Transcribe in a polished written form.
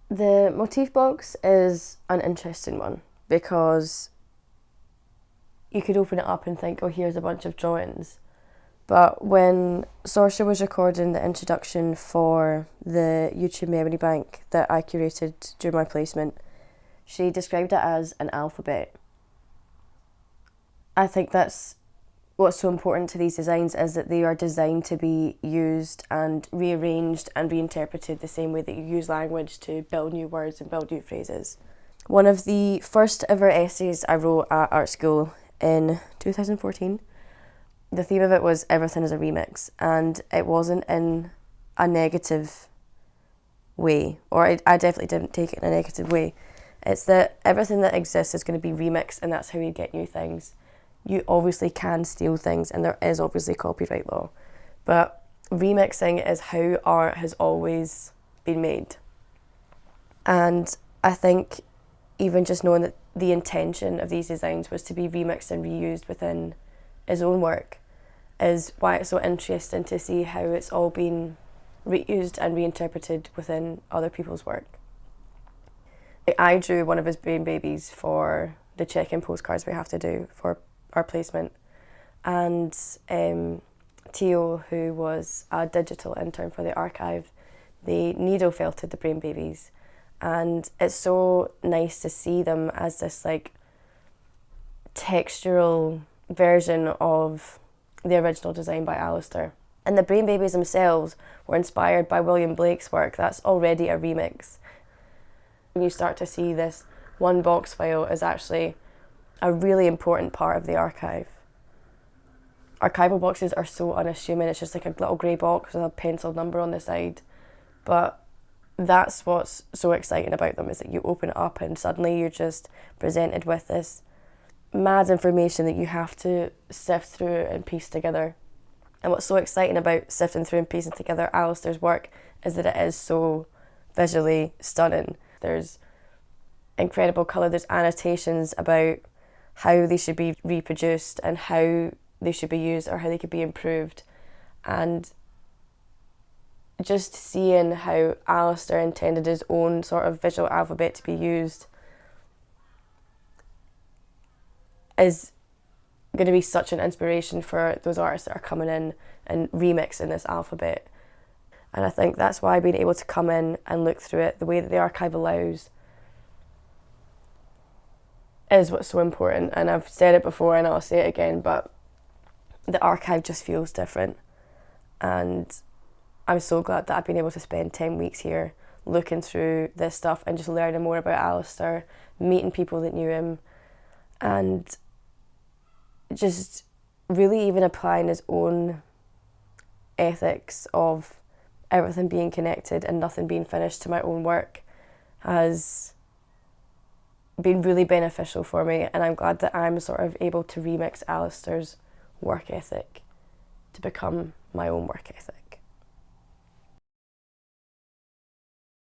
The Motif Box is an interesting one because you could open it up and think, oh, here's a bunch of drawings. But when Saoirse was recording the introduction for the YouTube memory bank that I curated during my placement, she described it as an alphabet. I think that's what's so important to these designs, is that they are designed to be used and rearranged and reinterpreted the same way that you use language to build new words and build new phrases. One of the first ever essays I wrote at art school in 2014, the theme of it was everything is a remix, and it wasn't in a negative way, or I definitely didn't take it in a negative way. It's that everything that exists is going to be remixed, and that's how you get new things. You obviously can steal things, and there is obviously copyright law, but remixing is how art has always been made. And I think even just knowing that the intention of these designs was to be remixed and reused within his own work is why it's so interesting to see how it's all been reused and reinterpreted within other people's work. I drew one of his brain babies for the check-in postcards we have to do for our placement, and Theo, who was a digital intern for the archive, they needle felted the brain babies, and it's so nice to see them as this like textural version of the original design by Alasdair. And the brain babies themselves were inspired by William Blake's work. That's already a remix. When you start to see this one box file is actually a really important part of the archive. Archival boxes are so unassuming, it's just like a little grey box with a penciled number on the side. But that's what's so exciting about them, is that you open it up and suddenly you're just presented with this mad information that you have to sift through and piece together. And what's so exciting about sifting through and piecing together Alasdair's work is that it is so visually stunning. There's incredible colour, there's annotations about how they should be reproduced and how they should be used or how they could be improved. And just seeing how Alasdair intended his own sort of visual alphabet to be used is going to be such an inspiration for those artists that are coming in and remixing this alphabet. And I think that's why being able to come in and look through it the way that the archive allows is what's so important. And I've said it before and I'll say it again, but the archive just feels different. And I'm so glad that I've been able to spend 10 weeks here looking through this stuff and just learning more about Alasdair, meeting people that knew him, and just really even applying his own ethics of everything being connected and nothing being finished to my own work has been really beneficial for me. And I'm glad that I'm sort of able to remix Alasdair's work ethic to become my own work ethic.